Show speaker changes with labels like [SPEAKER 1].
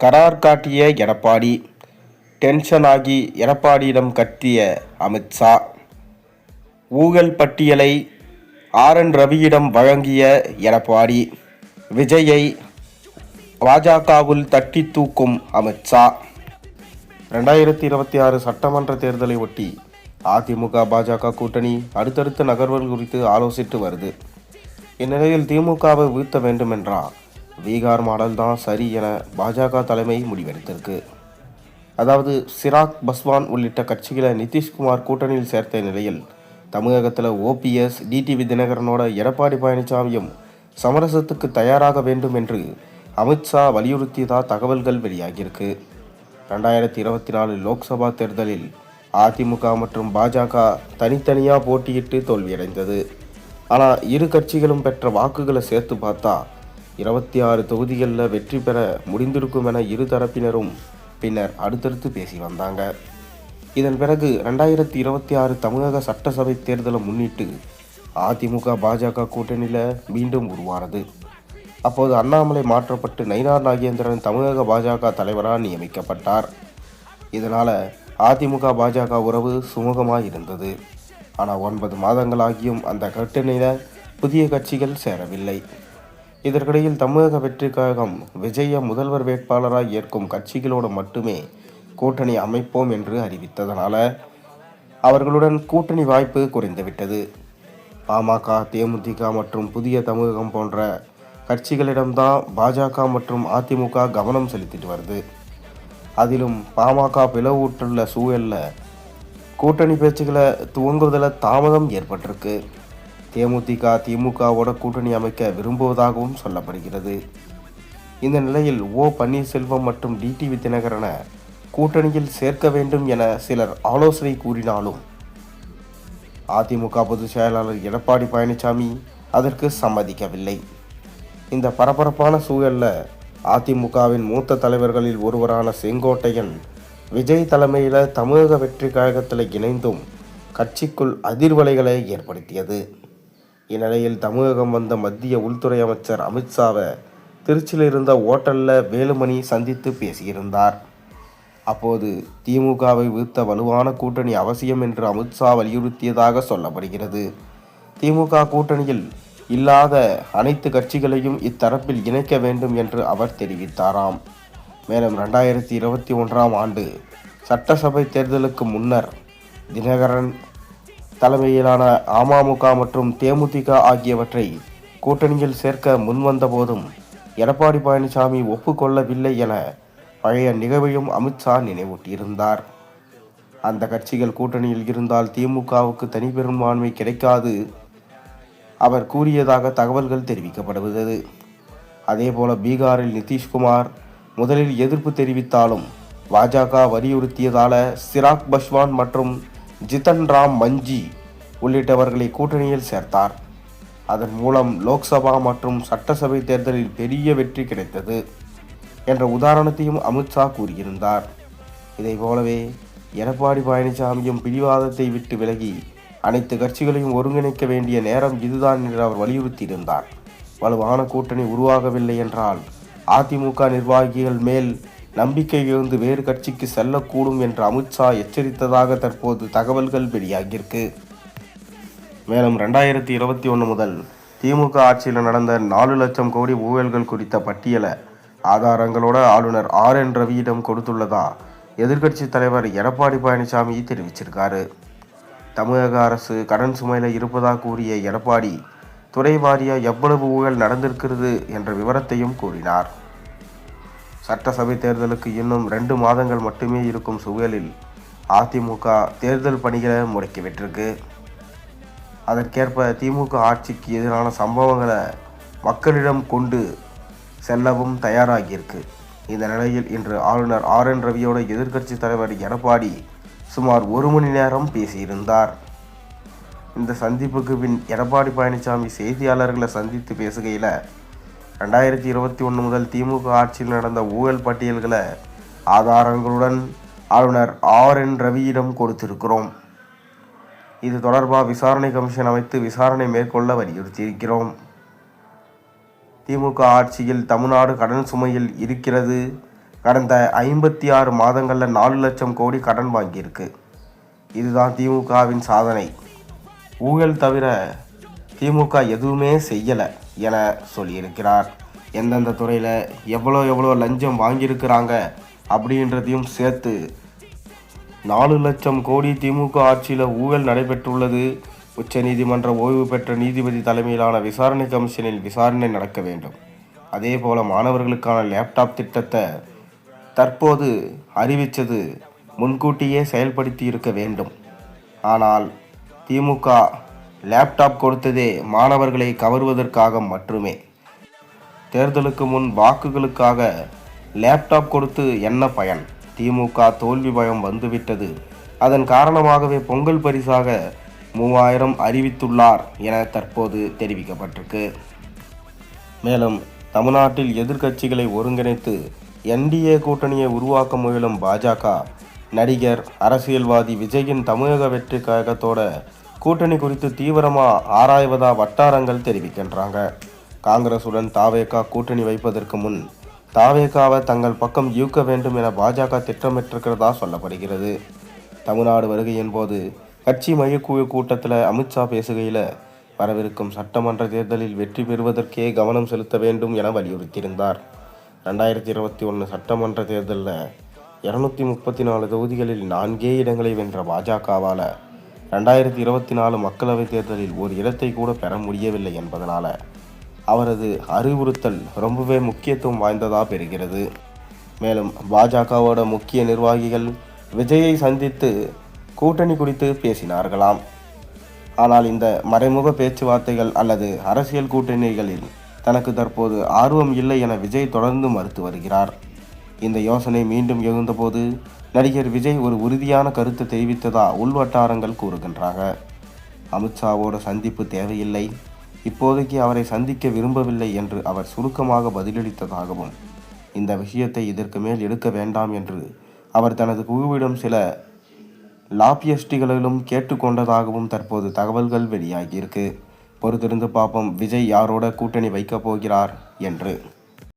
[SPEAKER 1] கரார் காட்டிய எடப்பாடி. டென்ஷன் ஆகி எடப்பாடியிடம் கத்திய அமித்ஷா. ஊழல் பட்டியலை RN ரவியிடம் வழங்கிய எடப்பாடி. விஜயை பாஜகவுள் தட்டி தூக்கும் அமித்ஷா. 2026 சட்டமன்ற தேர்தலை ஒட்டி அதிமுக பாஜக கூட்டணி அடுத்தடுத்த நகர்வுகள் குறித்து ஆலோசித்து வருது. இந்நிலையில் திமுகவை வீழ்த்த வேண்டுமென்றால் பீகார் மாடல் தான் சரி என பாஜக தலைமை முடிவெடுத்திருக்கு. அதாவது சிராக் பஸ்வான் உள்ளிட்ட கட்சிகளை நிதிஷ்குமார் கூட்டணியில் சேர்த்த நிலையில் தமிழகத்தில் OPS டிடிவி தினகரனோட எடப்பாடி பழனிசாமியும் சமரசத்துக்கு தயாராக வேண்டும் என்று அமித்ஷா வலியுறுத்தியதாக தகவல்கள் வெளியாகியிருக்கு. 2024 லோக்சபா தேர்தலில் அதிமுக மற்றும் பாஜக தனித்தனியாக போட்டியிட்டு தோல்வியடைந்தது. ஆனால் இரு கட்சிகளும் பெற்ற வாக்குகளை சேர்த்து பார்த்தா 26 தொகுதிகளில் வெற்றி பெற முடிந்திருக்கும் என இரு தரப்பினரும் பின்னர் அடுத்தடுத்து பேசி வந்தாங்க. இதன் பிறகு 2026 தமிழக சட்டசபை தேர்தலை முன்னிட்டு அதிமுக பாஜக கூட்டணியில் மீண்டும் உருவானது. அப்போது அண்ணாமலை மாற்றப்பட்டு நயினார் நாகேந்திரன் தமிழக பாஜக தலைவராக நியமிக்கப்பட்டார். இதனால் அதிமுக பாஜக உறவு சுமூகமாக இருந்தது. ஆனால் 9 மாதங்களாகியும் அந்த கூட்டணியில் புதிய கட்சிகள் சேரவில்லை. இதற்கிடையில் தமிழக வெற்றி கழகம் விஜய முதல்வர் வேட்பாளராக ஏற்கும் கட்சிகளோடு மட்டுமே கூட்டணி அமைப்போம் என்று அறிவித்ததனால அவர்களுடன் கூட்டணி வாய்ப்பு குறைந்துவிட்டது. பாமக, தேமுதிக மற்றும் புதிய தமிழகம் போன்ற கட்சிகளிடம்தான் பாஜக மற்றும் அதிமுக கவனம் செலுத்திட்டு வருது. அதிலும் பாமக பிளவுற்றுள்ள சூழலில் கூட்டணி பேச்சுக்களை துவங்குவதில் தாமதம் ஏற்பட்டிருக்கு. தேமுதிக திமுகவோட கூட்டணி அமைக்க விரும்புவதாகவும் சொல்லப்படுகிறது. இந்த நிலையில் பன்னீர்செல்வம் மற்றும் டிடிவி தினகரனை கூட்டணியில் சேர்க்க வேண்டும் என சிலர் ஆலோசனை கூறினாலும் அதிமுக பொதுச் செயலாளர் எடப்பாடி பழனிசாமி அதற்கு சம்மதிக்கவில்லை. இந்த பரபரப்பான சூழலில் அதிமுகவின் மூத்த தலைவர்களில் ஒருவரான செங்கோட்டையன் விஜய் தலைமையில் தமிழக வெற்றி கழகத்தில் இணைந்தும் கட்சிக்குள் அதிர்வலைகளை ஏற்படுத்தியது. இந்நிலையில் தமிழகம் வந்த மத்திய உள்துறை அமைச்சர் அமித்ஷாவை திருச்சியில் இருந்த ஓட்டலில் வேலுமணி சந்தித்து பேசியிருந்தார். அப்போது திமுகவை வீழ்த்த வலுவான கூட்டணி அவசியம் என்று அமித்ஷா வலியுறுத்தியதாக சொல்லப்படுகிறது. திமுக கூட்டணியில் இல்லாத அனைத்து கட்சிகளையும் இத்தரப்பில் இணைக்க வேண்டும் என்று அவர் தெரிவித்தாராம். மேலும் 2021 ஆண்டு சட்டசபை தேர்தலுக்கு முன்னர் தினகரன் தலைமையிலான அமமுக மற்றும் தேமுதிக ஆகியவற்றை கூட்டணியில் சேர்க்க முன்வந்த போதும் எடப்பாடி பழனிசாமி ஒப்புக்கொள்ளவில்லை என பழைய நிகழ்வையும் அமித்ஷா நினைவூட்டியிருந்தார். அந்த கட்சிகள் கூட்டணியில் இருந்தால் திமுகவுக்கு தனிப்பெரும்பான்மை கிடைக்காது அவர் கூறியதாக தகவல்கள் தெரிவிக்கப்படுகிறது. அதேபோல பீகாரில் நிதிஷ்குமார் முதலில் எதிர்ப்பு தெரிவித்தாலும் பாஜக வலியுறுத்தியதால சிராக் பஸ்வான் மற்றும் ஜிதன் ராம் மஞ்சி உள்ளிட்டவர்களை கூட்டணியில் சேர்த்தார். அதன் மூலம் லோக்சபா மற்றும் சட்டசபை தேர்தலில் பெரிய வெற்றி கிடைத்தது என்ற உதாரணத்தையும் அமித்ஷா கூறியிருந்தார். இதை போலவே எடப்பாடி பழனிசாமியும் பிடிவாதத்தை விட்டு விலகி அனைத்து கட்சிகளையும் ஒருங்கிணைக்க வேண்டிய நேரம் இதுதான் என்று அவர் வலியுறுத்தியிருந்தார். வலுவான கூட்டணி உருவாகவில்லை என்றால் அதிமுக நிர்வாகிகள் மேல் நம்பிக்கை இழந்து வேறு கட்சிக்கு செல்லக்கூடும் என்று அமித்ஷா எச்சரித்ததாக தற்போது தகவல்கள் வெளியாகியிருக்கு. மேலும் 2021 முதல் திமுக ஆட்சியில் நடந்த 4 லட்சம் கோடி ஊழல்கள் குறித்த பட்டியலை ஆதாரங்களோட ஆளுநர் RN ரவியிடம் கொடுத்துள்ளதா எதிர்க்கட்சி தலைவர் எடப்பாடி பழனிசாமி தெரிவிச்சிருக்காரு. தமிழக அரசு கடன் சுமையில் இருப்பதாக கூறிய எடப்பாடி துறை வாரியாக எவ்வளவு ஊழல் நடந்திருக்கிறது என்ற விவரத்தையும் கூறினார். சட்டசபை தேர்தலுக்கு இன்னும் 2 மாதங்கள் மட்டுமே இருக்கும் சூழலில் அதிமுக தேர்தல் பணிகளை முடக்கிவிட்டிருக்கு. அதற்கேற்ப திமுக ஆட்சிக்கு எதிரான சம்பவங்களை மக்களிடம் கொண்டு செல்லவும் தயாராகியிருக்கு. இந்த நிலையில் இன்று ஆளுநர் RN ரவியோட எதிர்க்கட்சி தலைவர் எடப்பாடி சுமார் 1 மணி நேரம் பேசியிருந்தார். இந்த சந்திப்புக்கு பின் எடப்பாடி பழனிசாமி செய்தியாளர்களை சந்தித்து பேசுகையில் 2021 முதல் திமுக ஆட்சியில் நடந்த ஊழல் பட்டியல்களை ஆதாரங்களுடன் ஆளுநர் RN ரவியிடம் கொடுத்திருக்கிறோம். இது தொடர்பாக விசாரணை கமிஷன் அமைத்து விசாரணை மேற்கொள்ள வலியுறுத்தியிருக்கிறோம். திமுக ஆட்சியில் தமிழ்நாடு கடன் சுமையில் இருக்கிறது. கடந்த 56 மாதங்களில் 4 லட்சம் கோடி கடன் வாங்கியிருக்கு. இதுதான் திமுகவின் சாதனை. ஊழல் தவிர திமுக எதுவுமே செய்யலை என சொல்லியிருக்கிறார். எந்தெந்த துறையில் எவ்வளோ லஞ்சம் வாங்கியிருக்கிறாங்க அப்படின்றதையும் சேர்த்து 4 லட்சம் கோடி திமுக ஆட்சியில் ஊழல் நடைபெற்றுள்ளது. உச்சநீதிமன்ற ஓய்வு பெற்ற நீதிபதி தலைமையிலான விசாரணை கமிஷனில் விசாரணை நடக்க வேண்டும். அதே போல் மாணவர்களுக்கான லேப்டாப் திட்டத்தை தற்போது அறிவித்தது முன்கூட்டியே செயல்படுத்தி இருக்க வேண்டும். ஆனால் திமுக லேப்டாப் கொடுத்ததே மாணவர்களை கவர்வதற்காக மட்டுமே. தேர்தலுக்கு முன் வாக்குகளுக்காக லேப்டாப் கொடுத்து என்ன பயன்? திமுக தோல்வி பயம் வந்துவிட்டது. அதன் காரணமாகவே பொங்கல் பரிசாக 3000 அறிவித்துள்ளார் என தற்போது தெரிவிக்கப்பட்டிருக்கு. மேலும் தமிழ்நாட்டில் எதிர்க்கட்சிகளை ஒருங்கிணைத்து NDA கூட்டணியை உருவாக்க முயலும் பாஜக நடிகர் அரசியல்வாதி விஜயின் தமிழக வெற்றி கழகத்தோட கூட்டணி குறித்து தீவிரமாக ஆராய்வதா வட்டாரங்கள் தெரிவிக்கின்றாங்க. காங்கிரசுடன் தாவேகா கூட்டணி வைப்பதற்கு முன் தாவேகாவை தங்கள் பக்கம் ஈர்க்க வேண்டும் என பாஜக திட்டமிட்டிருக்கிறதா சொல்லப்படுகிறது. தமிழ்நாடு வருகையின் போது கட்சி மையக்குழு கூட்டத்தில் அமித்ஷா பேசுகையில் வரவிருக்கும் சட்டமன்ற தேர்தலில் வெற்றி பெறுவதற்கே கவனம் செலுத்த வேண்டும் என வலியுறுத்தியிருந்தார். 2021 சட்டமன்ற தேர்தலில் 234 தொகுதிகளில் 4 இடங்களை வென்ற பாஜகவால் 2024 மக்களவைத் தேர்தலில் ஒரு இடத்தை கூட பெற முடியவில்லை என்பதனால அவரது அறிவுறுத்தல் ரொம்பவே முக்கியத்துவம் வாய்ந்ததாக பெறுகிறது. மேலும் பாஜகவோட முக்கிய நிர்வாகிகள் விஜயை சந்தித்து கூட்டணி குறித்து பேசினார்களாம். ஆனால் இந்த மறைமுக பேச்சுவார்த்தைகள் அல்லது அரசியல் கூட்டணிகளில் தனக்கு தற்போது ஆர்வம் இல்லை என விஜய் தொடர்ந்து மறுத்து வருகிறார். இந்த யோசனை மீண்டும் எழுந்தபோது நடிகர் விஜய் ஒரு உறுதியான கருத்தை தெரிவித்ததா உள்வட்டாரங்கள் கூறுகின்றாங்க. அமித்ஷாவோட சந்திப்பு தேவையில்லை, இப்போதைக்கு அவரை சந்திக்க விரும்பவில்லை என்று அவர் சுருக்கமாக பதிலளித்ததாகவும், இந்த விஷயத்தை இதற்கு மேல் எடுக்க வேண்டாம் என்று அவர் தனது குழுவிடம் சில லாபியஸ்டிகளிலும் கேட்டுக்கொண்டதாகவும் தற்போது தகவல்கள் வெளியாகியிருக்கு. பொறுத்திருந்து பார்ப்போம் விஜய் யாரோட கூட்டணி வைக்கப் போகிறார் என்று.